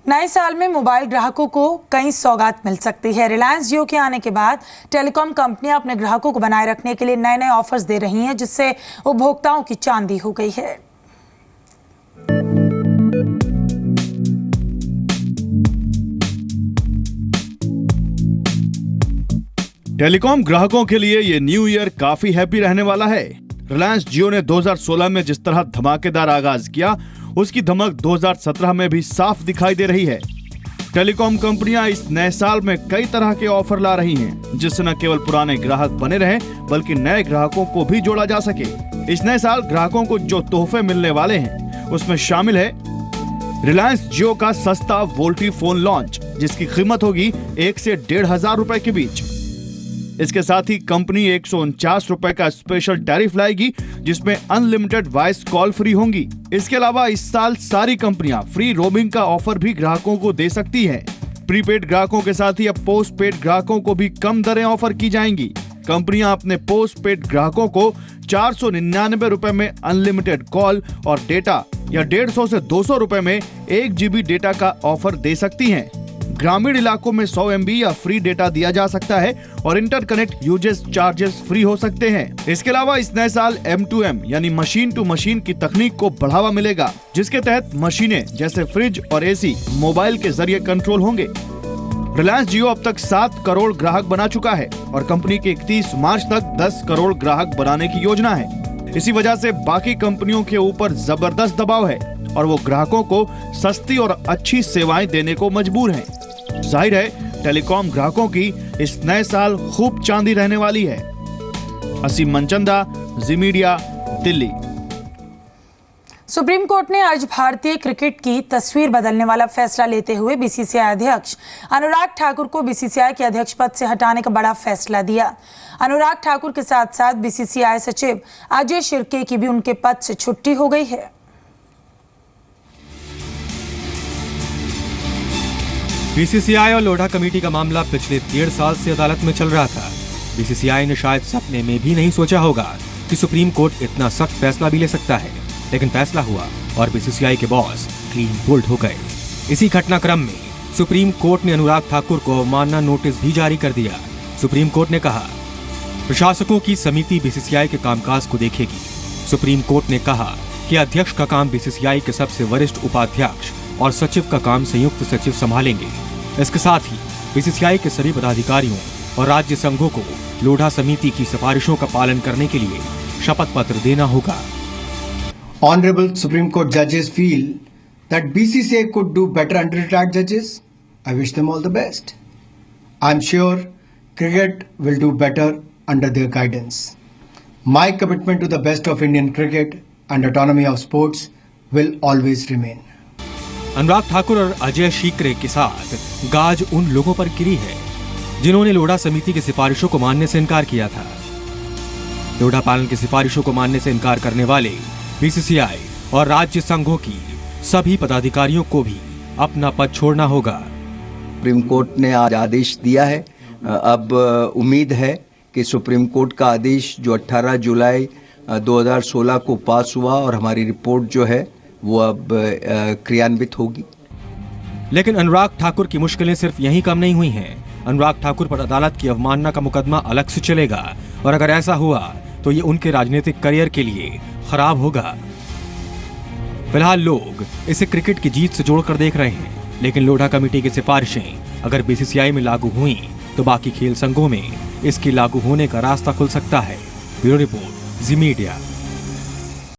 नए साल में मोबाइल ग्राहकों को कई सौगात मिल सकती है। रिलायंस जियो के आने के बाद टेलीकॉम कंपनियां अपने ग्राहकों को बनाए रखने के लिए नए नए ऑफर्स दे रही हैं, जिससे उपभोक्ताओं की चांदी हो गई है। टेलीकॉम ग्राहकों के लिए ये न्यू ईयर काफी हैप्पी रहने वाला है। रिलायंस जियो ने 2016 में जिस तरह धमाकेदार आगाज किया, उसकी धमक 2017 में भी साफ दिखाई दे रही है। टेलीकॉम कंपनियां इस नए साल में कई तरह के ऑफर ला रही हैं, जिससे न केवल पुराने ग्राहक बने रहें, बल्कि नए ग्राहकों को भी जोड़ा जा सके। इस नए साल ग्राहकों को जो तोहफे मिलने वाले हैं, उसमें शामिल है रिलायंस जियो का सस्ता वोल्टी फोन लॉन्च, जिसकी कीमत होगी 1 से 1,500 रुपए के बीच। इसके साथ ही कंपनी 149 रुपए का स्पेशल टैरिफ लाएगी, जिसमें अनलिमिटेड वॉइस कॉल फ्री होंगी। इसके अलावा इस साल सारी कंपनियां फ्री रोमिंग का ऑफर भी ग्राहकों को दे सकती हैं। प्रीपेड ग्राहकों के साथ ही अब पोस्ट पेड ग्राहकों को भी कम दरें ऑफर की जाएंगी। कंपनियां अपने पोस्ट पेड ग्राहकों को 499 रुपए में अनलिमिटेड कॉल और डेटा या 150 से 200 रुपए में 1 GB डेटा का ऑफर दे सकती हैं। ग्रामीण इलाकों में 100 MB या फ्री डेटा दिया जा सकता है और इंटरकनेक्ट यूजेस चार्जेस फ्री हो सकते हैं। इसके अलावा इस नए साल M2M यानी मशीन टू मशीन की तकनीक को बढ़ावा मिलेगा, जिसके तहत मशीनें जैसे फ्रिज और AC मोबाइल के जरिए कंट्रोल होंगे। रिलायंस जियो अब तक 7 करोड़ ग्राहक बना चुका है और कंपनी के 31 मार्च तक 10 करोड़ ग्राहक बनाने की योजना है। इसी वजह से बाकी कंपनियों के ऊपर जबरदस्त दबाव है और वो ग्राहकों को सस्ती और अच्छी सेवाएं देने को मजबूर हैं। जाहिर है टेलीकॉम ग्राहकों की इस नए साल खूब चांदी रहने वाली है। असीम मनचंदा, जी मीडिया, दिल्ली। सुप्रीम कोर्ट ने आज भारतीय क्रिकेट की तस्वीर बदलने वाला फैसला लेते हुए BCCI अध्यक्ष अनुराग ठाकुर को BCCI के अध्यक्ष पद से हटाने का बड़ा फैसला दिया। अनुराग ठाकुर के साथ साथ BCCI सचिव अजय शिर्के की भी उनके पद से छुट्टी हो गई है। BCCI और लोढ़ा कमेटी का मामला पिछले 1.5 साल से अदालत में चल रहा था। BCCI ने शायद सपने में भी नहीं सोचा होगा कि सुप्रीम कोर्ट इतना सख्त फैसला भी ले सकता है, लेकिन फैसला हुआ और BCCI के बॉस क्लीन बोल्ड हो गए। इसी घटनाक्रम में सुप्रीम कोर्ट ने अनुराग ठाकुर को अवमानना नोटिस भी जारी कर दिया। सुप्रीम कोर्ट ने कहा, प्रशासकों की समिति BCCI के कामकाज को देखेगी। सुप्रीम कोर्ट ने कहा कि अध्यक्ष का काम BCCI के सबसे वरिष्ठ उपाध्यक्ष और सचिव का काम संयुक्त सचिव संभालेंगे। इसके साथ ही BCCI के सभी पदाधिकारियों और राज्य संघों को लोढ़ा समिति की सिफारिशों का पालन करने के लिए शपथ पत्र देना होगा। Honorable Supreme Court judges feel that BCCI could do better under retired judges. I wish them all the best. I'm sure cricket will do better under their guidance. My commitment to the best of Indian cricket and autonomy of sports will always remain. Anurag Thakur और अजय शिर्के के साथ गाज उन लोगों पर गिरी है जिन्होंने लोढ़ा समिति की सिफारिशों को मानने से इनकार किया था। लोढ़ा पालन की सिफारिशों को मानने से इनकार करने वाले BCCI और राज्य संघों की सभी पदाधिकारियों को भी अपना पद छोड़ना होगा। सुप्रीम कोर्ट ने आज आदेश दिया है। अब उम्मीद है कि सुप्रीम कोर्ट का आदेश जो 18 जुलाई 2016 को पास हुआ और हमारी रिपोर्ट जो है वो अब क्रियान्वित होगी। लेकिन अनुराग ठाकुर की मुश्किलें सिर्फ यहीं कम नहीं हुई हैं। अनुराग ठाकुर पर अदालत की अवमानना का मुकदमा अलग से चलेगा और अगर ऐसा हुआ तो ये उनके राजनीतिक करियर के लिए खराब होगा। फिलहाल लोग इसे क्रिकेट की जीत से जोड़कर देख रहे हैं, लेकिन लोढ़ा कमेटी की सिफारिशें अगर BCCI में लागू हुई तो बाकी खेल संघों में इसकी लागू होने का रास्ता खुल सकता है। ब्यूरो रिपोर्ट, जी मीडिया।